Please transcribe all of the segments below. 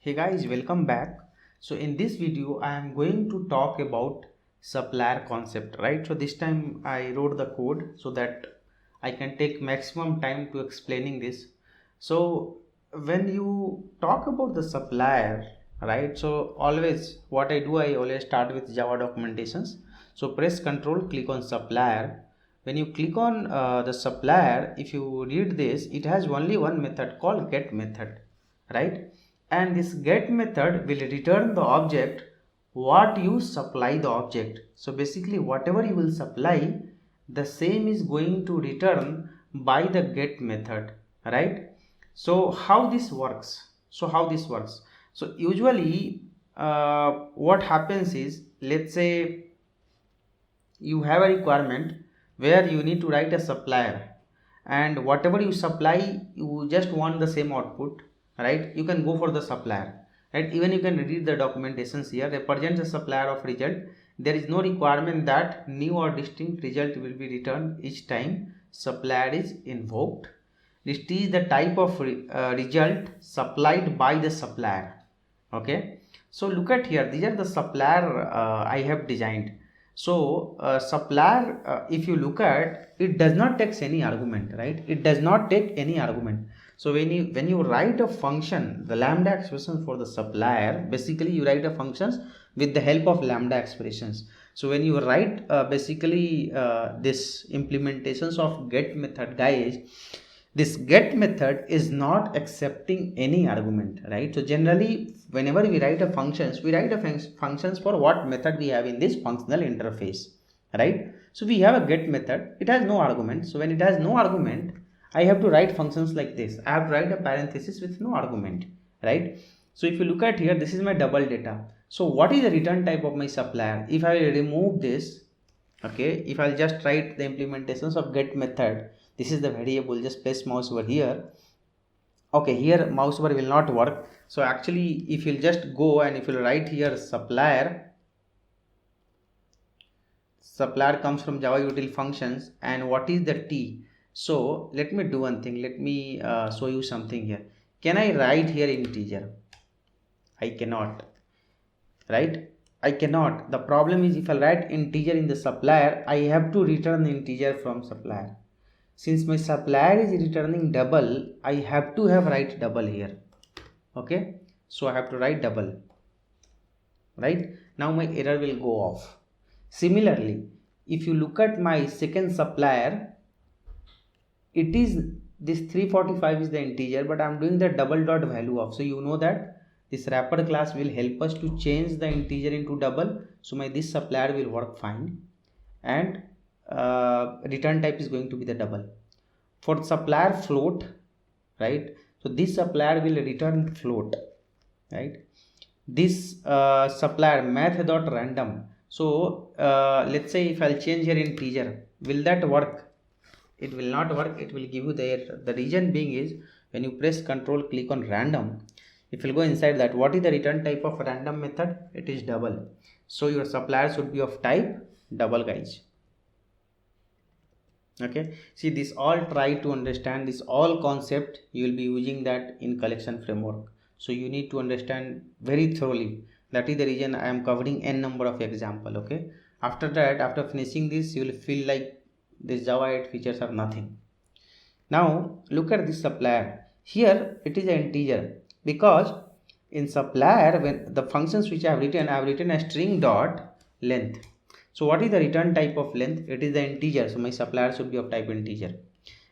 Hey guys, welcome back. So in this video I am going to talk about supplier concept, right? So this time I wrote the code so that I can take maximum time to explaining this. So when you talk about the supplier, right? So always what I always start with Java documentations. So press control, click on supplier. When you click on the supplier, if you read this, it has only one method called get method, right? And this get method will return the object what you supply the object. So basically whatever you will supply, the same is going to return by the get method, right? So how this works? So usually what happens is, let's say you have a requirement where you need to write a supplier, and whatever you supply you just want the same output, right? You can go for the supplier, right? Even you can read the documentations here, represents a supplier of result. There is no requirement that new or distinct result will be returned each time supplier is invoked. This is the type of result supplied by the supplier. Okay, so look at here, these are the supplier I have designed. So supplier, if you look at, it does not take any argument, right? It does not take any argument. So when you write a function, the lambda expression for the supplier, basically you write a functions with the help of lambda expressions. So when you write this implementations of get method, guys, this get method is not accepting any argument, right? So generally whenever we write a functions, we write a functions for what method we have in this functional interface, right? So we have a get method, it has no argument. So when it has no argument, I have to write functions like this. I have to write a parenthesis with no argument, right? So if you look at here, this is my double data. So what is the return type of my supplier? If I remove this, okay, if I'll just write the implementations of get method, this is the variable, just place mouse over here. Okay, here mouse over will not work. So actually if you'll just go and if you'll write here supplier comes from Java util functions, and what is the T? So let me do one thing, let me show you something here. Can I write here integer? I cannot, right? I cannot. The problem is, if I write integer in the supplier, I have to return the integer from supplier. Since my supplier is returning double, I have to have write double here. Okay, so I have to write double, right? Now my error will go off. Similarly, if you look at my second supplier, it is this 345 is the integer, but I'm doing the double dot value of. So you know that this wrapper class will help us to change the integer into double. So my this supplier will work fine, and return type is going to be the double. For supplier float, right? So this supplier will return float, right? This supplier math.random. So let's say if I'll change here integer, will that work? It will not work. It will give you the error. The reason being is, when you press control click on random, if you go inside that, what is the return type of random method? It is double. So your supplier should be of type double, guys. Okay, see, this all, try to understand this all concept. You will be using that in collection framework, so you need to understand very thoroughly. That is the reason I am covering n number of example. Okay, after that, after finishing this, you will feel like this Java 8 features are nothing. Now look at this supplier. Here it is an integer, because in supplier, when the functions which I have written a string dot length. So what is the return type of length? It is the integer. So my supplier should be of type integer,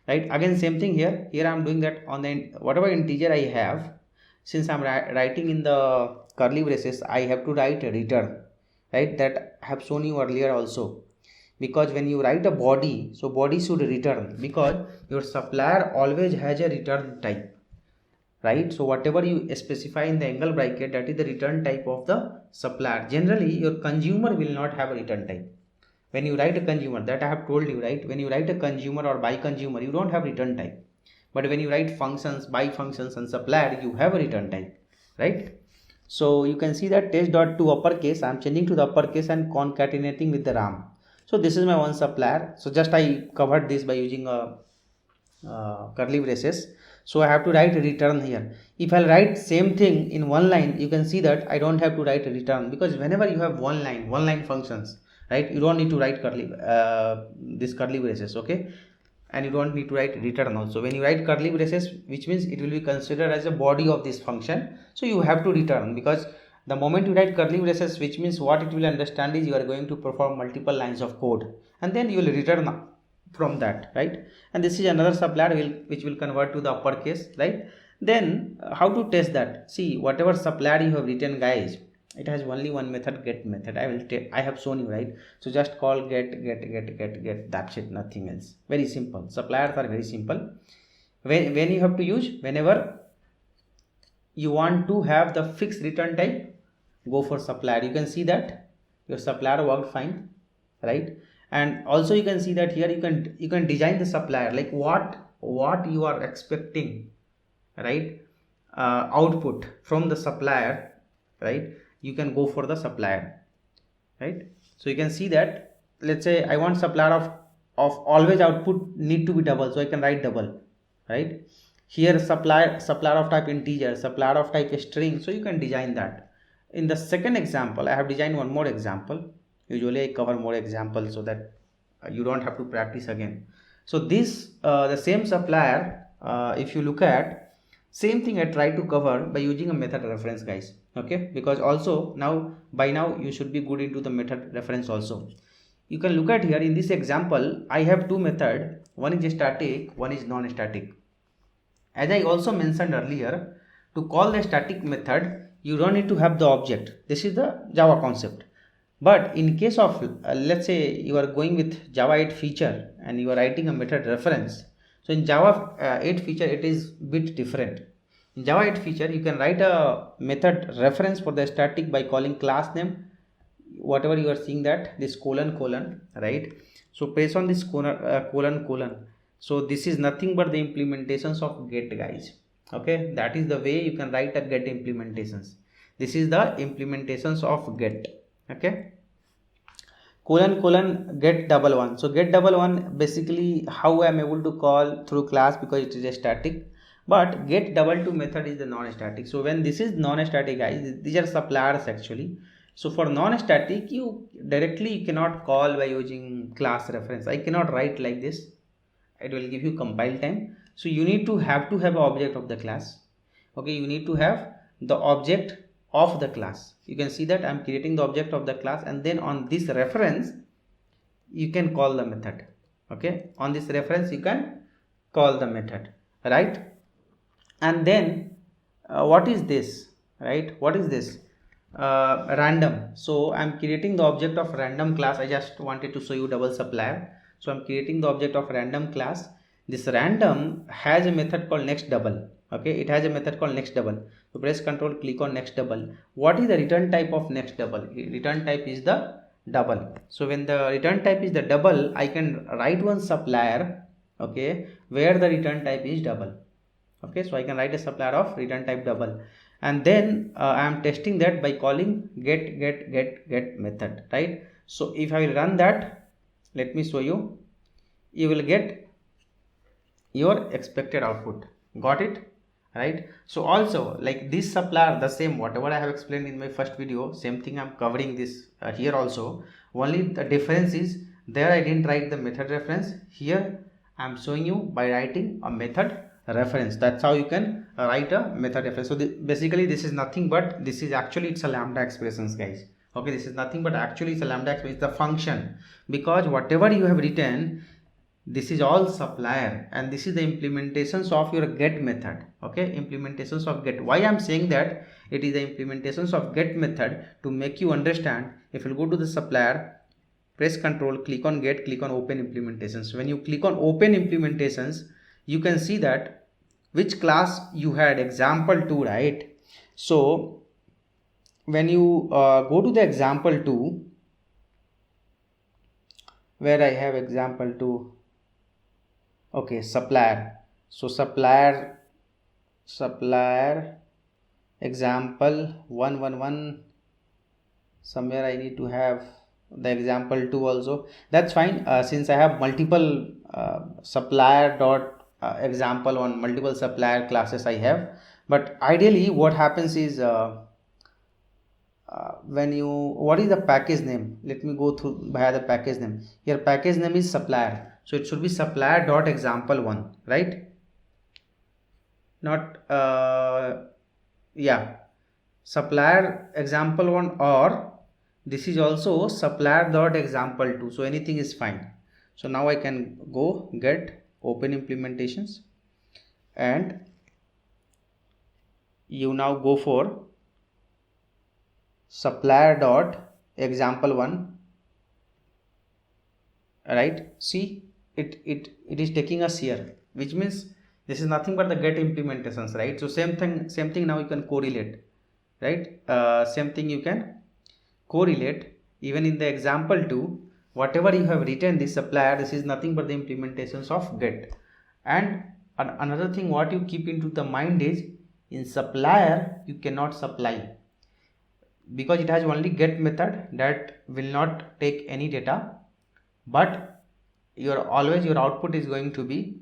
right? Again same thing here. Here I am doing that on the whatever integer I have. Since I am writing in the curly braces, I have to write a return, right? That I have shown you earlier also. Because when you write a body, so body should return, because your supplier always has a return type, right? So whatever you specify in the angle bracket, that is the return type of the supplier. Generally your consumer will not have a return type. When you write a consumer, that I have told you, right? When you write a consumer or by consumer, you don't have return type. But when you write functions, by functions and supplier, you have a return type, right? So you can see that test.to uppercase, I am changing to the uppercase and concatenating with the RAM. So this is my one supplier. So just I covered this by using a curly braces. so I have to write a return here. If I'll write same thing in one line, you can see that I don't have to write a return, because whenever you have one line functions, right, you don't need to write this curly braces, okay, and you don't need to write return also. When you write curly braces, which means it will be considered as a body of this function, so you have to return, because the moment you write curly braces, which means what it will understand is you are going to perform multiple lines of code, and then you will return from that, right? And this is another supplier which will convert to the uppercase, right? Then how to test that? See, whatever supplier you have written, guys, it has only one method, get method. I have shown you, right? So just call get, that's it, nothing else. Very simple. Suppliers are very simple. When you have to use, whenever you want to have the fixed return type, go for supplier. You can see that your supplier worked fine, right? And also you can see that here you can design the supplier like what you are expecting, right? Output from the supplier, right? You can go for the supplier, right? So you can see that, let's say I want supplier of always output need to be double, so I can write double, right? Here supplier of type integer, supplier of type string, so you can design that. In the second example, I have designed one more example. Usually I cover more examples so that you don't have to practice again. So this the same supplier, if you look at, same thing I try to cover by using a method reference, guys, okay, because also by now you should be good into the method reference also. You can look at here in this example, I have two methods, one is static, one is non-static. As I also mentioned earlier, to call the static method, you don't need to have the object. This is the Java concept. But in case of, let's say you are going with Java 8 feature and you are writing a method reference. So in Java 8 feature, it is bit different. In Java 8 feature, you can write a method reference for the static by calling class name, whatever you are seeing that, this colon, right? So press on this colon. So this is nothing but the implementations of get, guys, okay. That is the way you can write a get implementations. This is the implementations of get, okay. Colon get double one. So get double one, basically how I am able to call through class, because it is a static. But get double two method is the non-static. So when this is non-static, guys, these are suppliers actually. So for non-static, you cannot call by using class reference. I cannot write like this. It will give you compile time. So you need to have an object of the class. Okay, you need to have the object of the class. You can see that I'm creating the object of the class, and then on this reference you can call the method. Okay, on this reference you can call the method, right? And then what is this, right? What is this? Random. So I'm creating the object of random class. I just wanted to show you double supplier. So I'm creating the object of random class. This random has a method called next double. Okay, it has a method called next double. So press control, click on next double. What is the return type of next double? Return type is the double. So when the return type is the double, I can write one supplier, okay, where the return type is double. Okay, so I can write a supplier of return type double, and then I am testing that by calling get method, right? So if I will run that, let me show you, you will get your expected output. Got it, right? So also like this supplier, the same whatever I have explained in my first video, same thing I'm covering this here also. Only the difference is there I didn't write the method reference. Here I'm showing you by writing a method reference. That's how you can write a method reference. So basically this is nothing but, this is actually, it's a lambda expressions, guys. Okay, this is nothing but actually it's a lambda expression, it's the function, because whatever you have written, this is all supplier, and this is the implementations of your get method. Okay, implementations of get. Why I'm saying that it is the implementations of get method, to make you understand. If you go to the supplier, press control, click on get, click on open implementations. When you click on open implementations, you can see that which class you had, example 2, right? So when you go to the example 2, where I have example 2, okay, supplier. So supplier example 111, somewhere I need to have the example 2 also. That's fine, since I have multiple supplier dot example on multiple supplier classes I have. But ideally what happens is when you, what is the package name? Let me go through via the package name. Here package name is supplier, so it should be supplier dot example one, right? Not yeah, supplier example one, or this is also supplier dot example two, so anything is fine. So now I can go get open implementations, and you now go for supplier dot example one, right? See, it is taking us here, which means this is nothing but the get implementations, right? So same thing now you can correlate, right? Same thing you can correlate even in the example 2. Whatever you have written this supplier, this is nothing but the implementations of get. And another thing what you keep into the mind is, in supplier you cannot supply, because it has only get method that will not take any data, but your output is going to be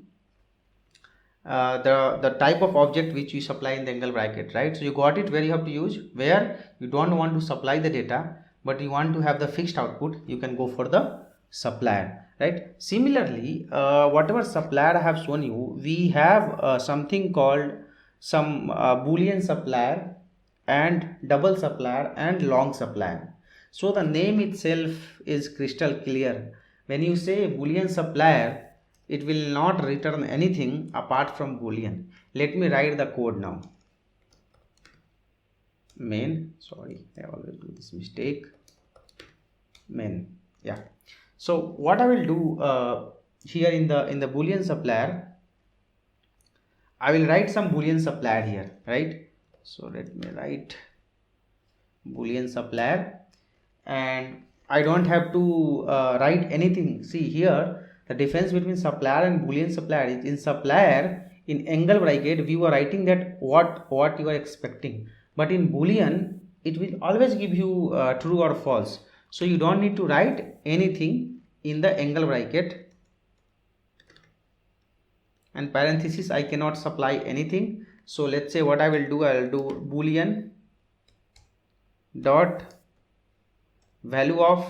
the type of object which you supply in the angle bracket, right? So you got it, where you have to use, where you don't want to supply the data but you want to have the fixed output, you can go for the supplier, right? Similarly, whatever supplier I have shown you, we have something called some boolean supplier and double supplier and long supplier. So the name itself is crystal clear. When you say boolean supplier, it will not return anything apart from boolean. Let me write the code now. Main, sorry, I always do this mistake. Main, yeah. So what I will do here in the boolean supplier, I will write some boolean supplier here, right? So let me write boolean supplier, and I don't have to write anything. See here, the difference between supplier and boolean supplier is, in supplier, in angle bracket we were writing that what you are expecting, but in boolean it will always give you true or false, so you don't need to write anything in the angle bracket, and parenthesis I cannot supply anything. So let's say what I will do, I will do boolean dot value of,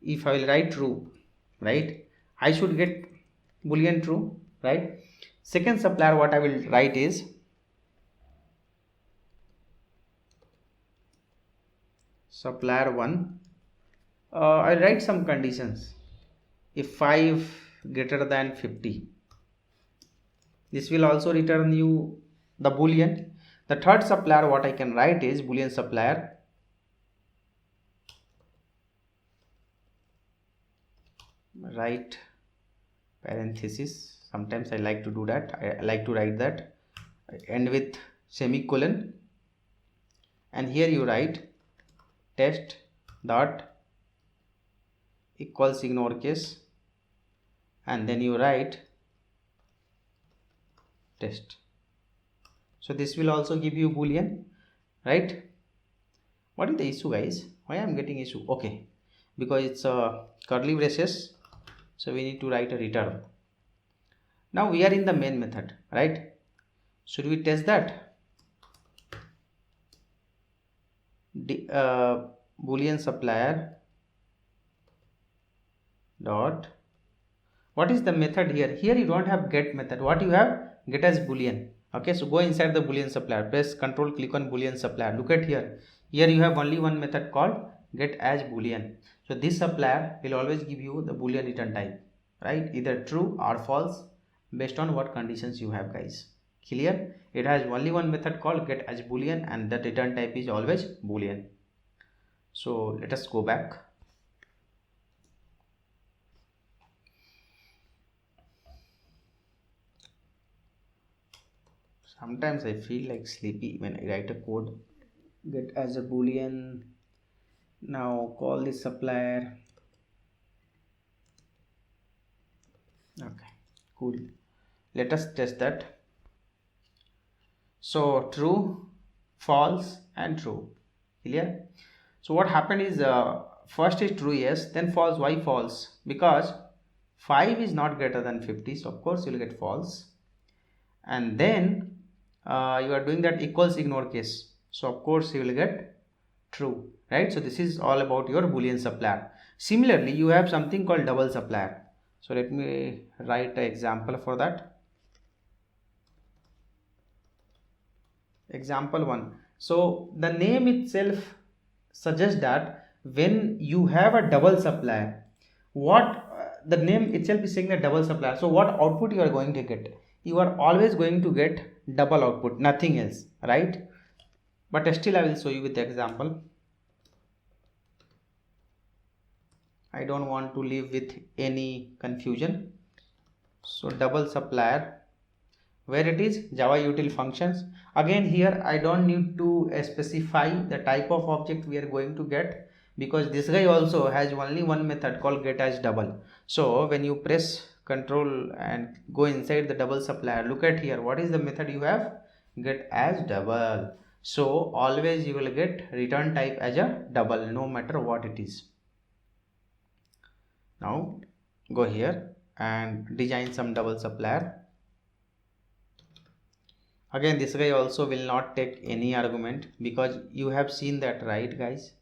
if I will write true, right, I should get boolean true, right? Second supplier what I will write is supplier 1. I'll write some conditions. If 5 greater than 50, this will also return you the boolean. The third supplier what I can write is boolean supplier write parenthesis. Sometimes I like to do that. I like to write that, end with semicolon, and here you write test dot equals ignore case, and then you write test. So this will also give you boolean, right? What is the issue, guys? Why I am getting issue? Okay, because it's curly braces, so we need to write a return. Now we are in the main method, right? Should we test that? Boolean supplier dot, what is the method here? Here you don't have get method. What you have? Get as boolean. Okay, so go inside the boolean supplier, press control, click on boolean supplier. Look at here. Here you have only one method called get as boolean. So this supplier will always give you the boolean return type, right? Either true or false based on what conditions you have, guys. Clear? It has only one method called get as boolean, and the return type is always boolean. So let us go back. Sometimes I feel like sleepy when I write a code. Get as a boolean. Now call this supplier. Okay, cool. Let us test that. So true, false, and true. Clear? So what happened is first is true, yes, then false. Why false? Because 5 is not greater than 50, so of course you will get false. And then you are doing that equals ignore case, so of course you will get true, right? So this is all about your Boolean supplier. Similarly, you have something called double supplier. So let me write an example for that. Example 1. So the name itself suggests that when you have a double supplier, what the name itself is saying, the double supplier. So what output you are going to get? You are always going to get double output, nothing else, right? But still I will show you with the example. I don't want to leave with any confusion. So double supplier, where it is Java util functions. Again here I don't need to specify the type of object we are going to get, because this guy also has only one method called get as double. So when you press control and go inside the double supplier, look at here, what is the method you have? Get as double. So always you will get return type as a double, no matter what it is. Now go here and design some double supplier. Again this guy also will not take any argument, because you have seen that, right guys?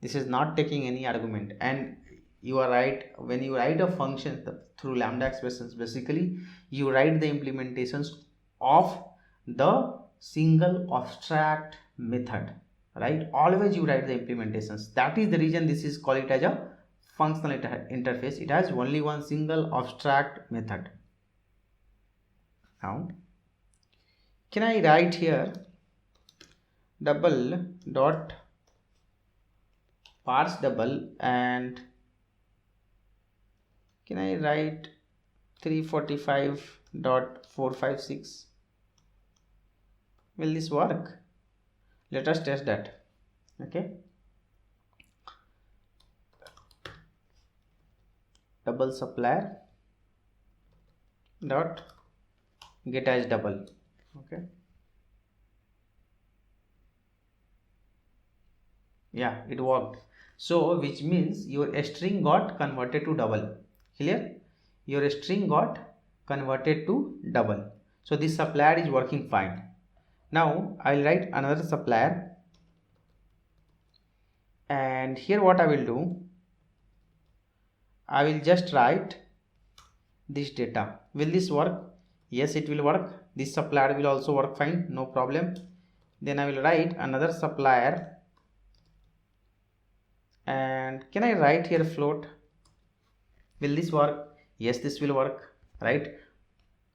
This is not taking any argument. And you are right, when you write a function through lambda expressions, basically you write the implementations of the single abstract method, right? Always you write the implementations. That is the reason this is called it as a functional interface. It has only one single abstract method. Now can I write here double dot parse double, and can I write 345.456? Will this work? Let us test that. Okay, double supplier dot get as double. Okay, yeah, it worked. So which means your string got converted to double. Clear? Your string got converted to double. So this supplier is working fine. Now I'll write another supplier, and here what I will do, I will just write this data. Will this work? Yes, it will work. This supplier will also work fine, no problem. Then I will write another supplier, and can I write here float? Will this work? Yes, this will work, right?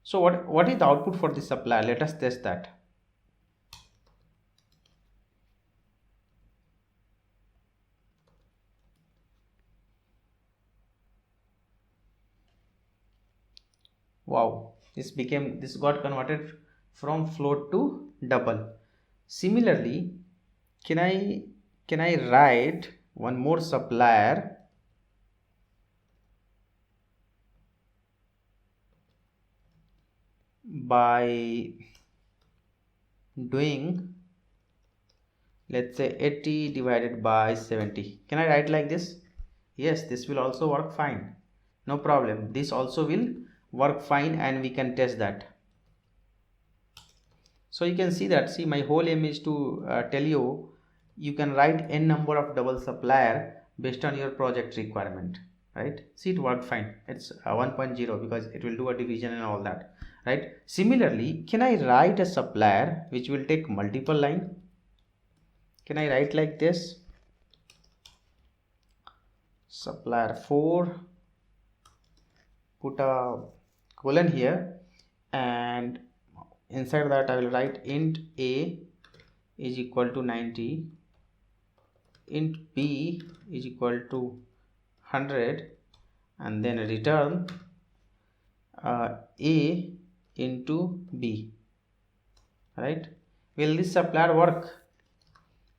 So what is the output for this supplier? Let us test that. Wow, this got converted from float to double. Similarly, can I write one more supplier by doing, let's say 80 divided by 70? Can I write like this? Yes, this will also work fine, no problem. This also will work fine, and we can test that. So you can see that, see, my whole aim is to tell you, you can write n number of double supplier based on your project requirement, right? See, it worked fine. It's 1.0 because it will do a division and all that, right? Similarly, can I write a supplier which will take multiple line? Can I write like this? Supplier 4, put a colon here, and inside that I will write int a is equal to 90, int b is equal to 100, and then return a into b, right? Will this supplier work?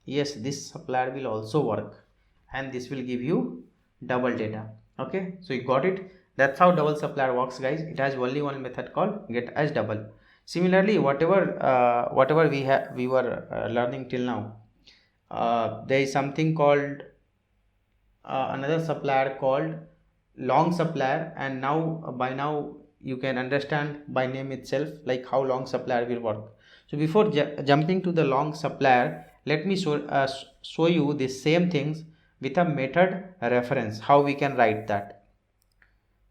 Yes, this supplier will also work, and this will give you double data. Okay, so you got it. That's how double supplier works, guys. It has only one method called get as double. Similarly, whatever we were learning till now, there is something called another supplier called long supplier, and now by now you can understand by name itself like how long supplier will work. So before jumping to the long supplier, let me show you the same things with a method reference, how we can write that.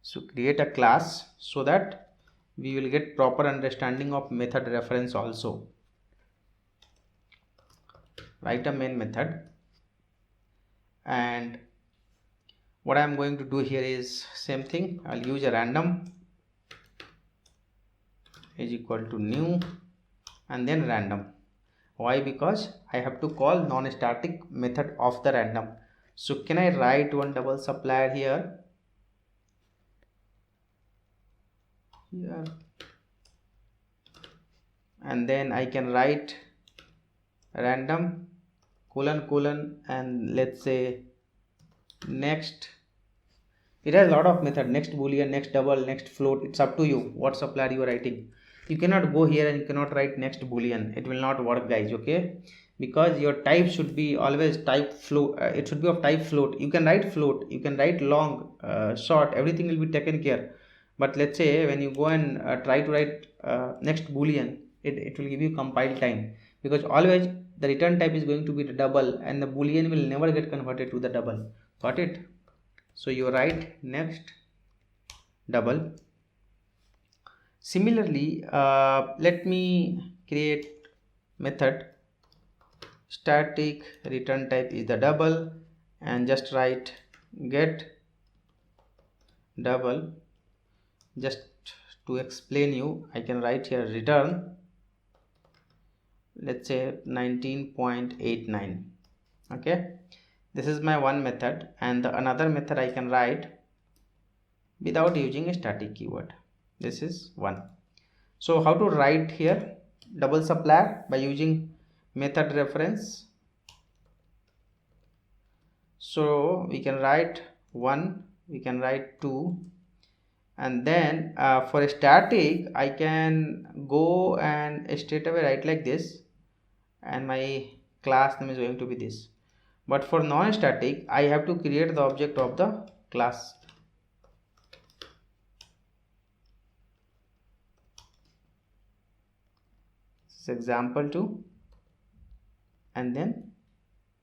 So create a class so that we will get proper understanding of method reference also. Write a main method, and what I am going to do here is same thing. I'll use a random is equal to new and then random. Why? Because I have to call non-static method of the random. So can I write one double supplier here? Here. And then I can write random colon and let's say next. It has a lot of method, next boolean, next double, next float. It's up to you what supplier you are writing. You cannot go here and you cannot write next boolean. It will not work, guys, okay? Because your type should be always type float. It should be of type float. You can write float, you can write long, short, everything will be taken care. But let's say when you go and try to write next boolean, it will give you compile time, because always the return type is going to be the double and the boolean will never get converted to the double. Got it? So you write next double. Similarly, let me create method static return type is the double, and just write get double. Just to explain you, I can write here return, let's say 19.89. okay, this is my one method, and the another method I can write without using a static keyword. This is one. So how to write here double supplier? By using method reference. So we can write 1, we can write 2, and then for a static I can go and straight away write like this, and my class name is going to be this. But for non-static I have to create the object of the class. This is example 2, and then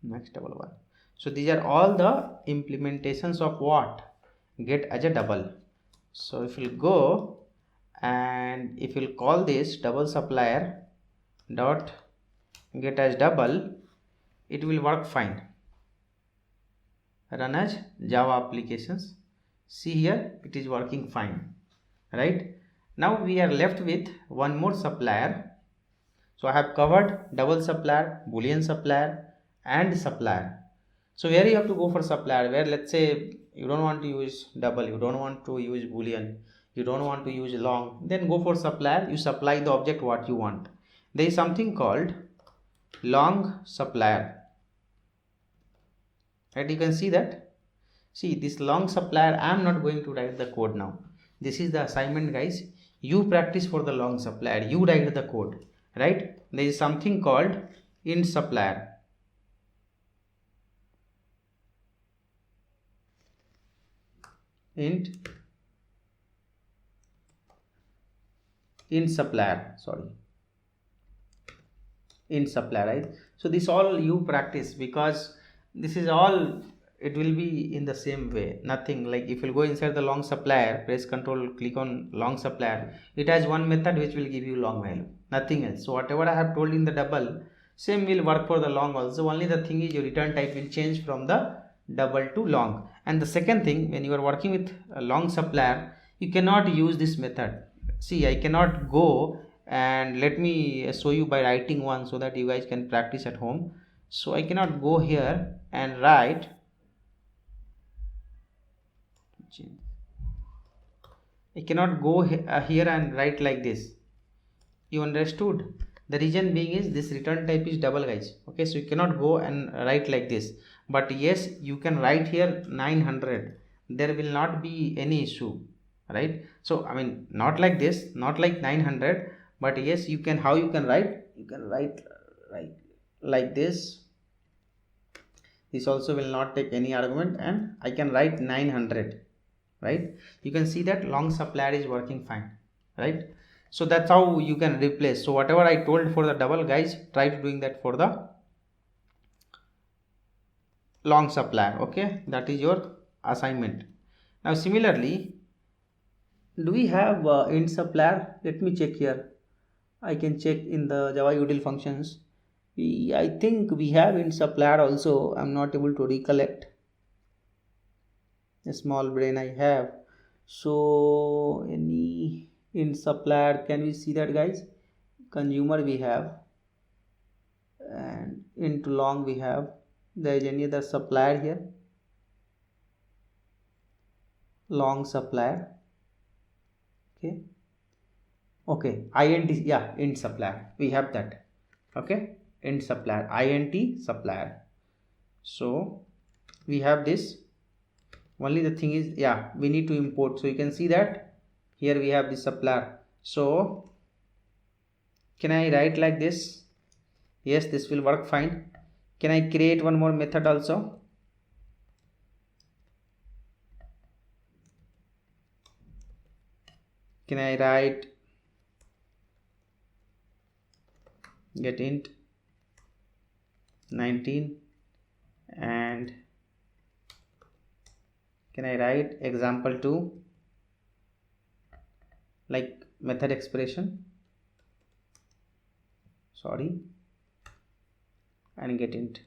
next double one. So these are all the implementations of what? Get as a double. So if you go and if you call this double supplier dot get as double, it will work fine. Run as Java applications. See here, it is working fine, right? Now we are left with one more supplier. So I have covered double supplier, boolean supplier, and supplier. So where you have to go for supplier, where let's say you don't want to use double, you don't want to use boolean, you don't want to use long, then go for supplier. You supply the object what you want. There is something called long supplier, right? You can see that. See this long supplier. I am not going to write the code now. This is the assignment, guys. You practice for the long supplier, you write the code, right? There is something called int supplier. int supplier, right? So this all you practice, because this is all, it will be in the same way. Nothing like if you go inside the long supplier, press control, click on long supplier, it has one method which will give you long value, nothing else. So whatever I have told in the double, same will work for the long also. Only the thing is your return type will change from the double to long. And the second thing, when you are working with a long supplier, you cannot use this method. See, I cannot go and let me show you by writing one so that you guys can practice at home. So I cannot go here and write, I cannot go here and write like this. You understood? The reason being is this return type is double, guys. Okay, so you cannot go and write like this. But yes, you can write here 900. There will not be any issue, right? So I mean, not like this, not like 900, but yes, you can. How you can write? You can write like this. This also will not take any argument, and I can write 900. right? You can see that long supplier is working fine, right? So that's how you can replace. So whatever I told for the double, guys, try to doing that for the long supplier. Okay, that is your assignment. Now similarly, do we have int supplier? Let me check here. I can check in the Java util functions. I think we have int supplier also. I'm not able to recollect. A small brain I have. So any int supplier, can we see that, guys? Consumer we have, and into long we have. There is any other supplier here? Long supplier. Okay. Okay, int, yeah, int supplier, we have that. Okay, int supplier, int supplier. So we have this. Only the thing is, yeah, we need to import. So you can see that here we have the supplier. So can I write like this? Yes, this will work fine. Can I create one more method also? Can I write get int 19, and can I write example 2 like method expression, sorry, and get int,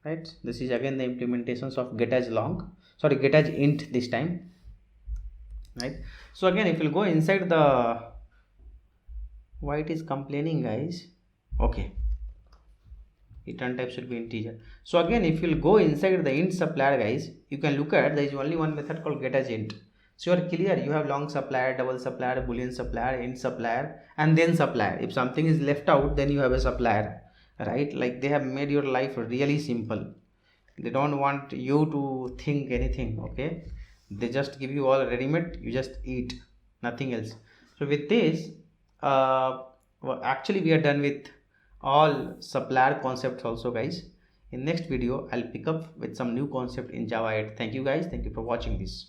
right? This is again the implementations of get as long, sorry, get as int this time, right? So again, if you go inside the, why it is complaining, guys? Okay, return type should be integer. So again, if you'll go inside the int supplier, guys, you can look at there is only one method called get as int. So you are clear, you have long supplier, double supplier, boolean supplier, int supplier, and then supplier. If something is left out, then you have a supplier, right? Like they have made your life really simple. They don't want you to think anything, okay? They just give you all ready-made, you just eat, nothing else. So with this, well, actually we are done with all supplier concepts also, guys. In next video, I'll pick up with some new concept in Java 8. Thank you, guys. Thank you for watching this.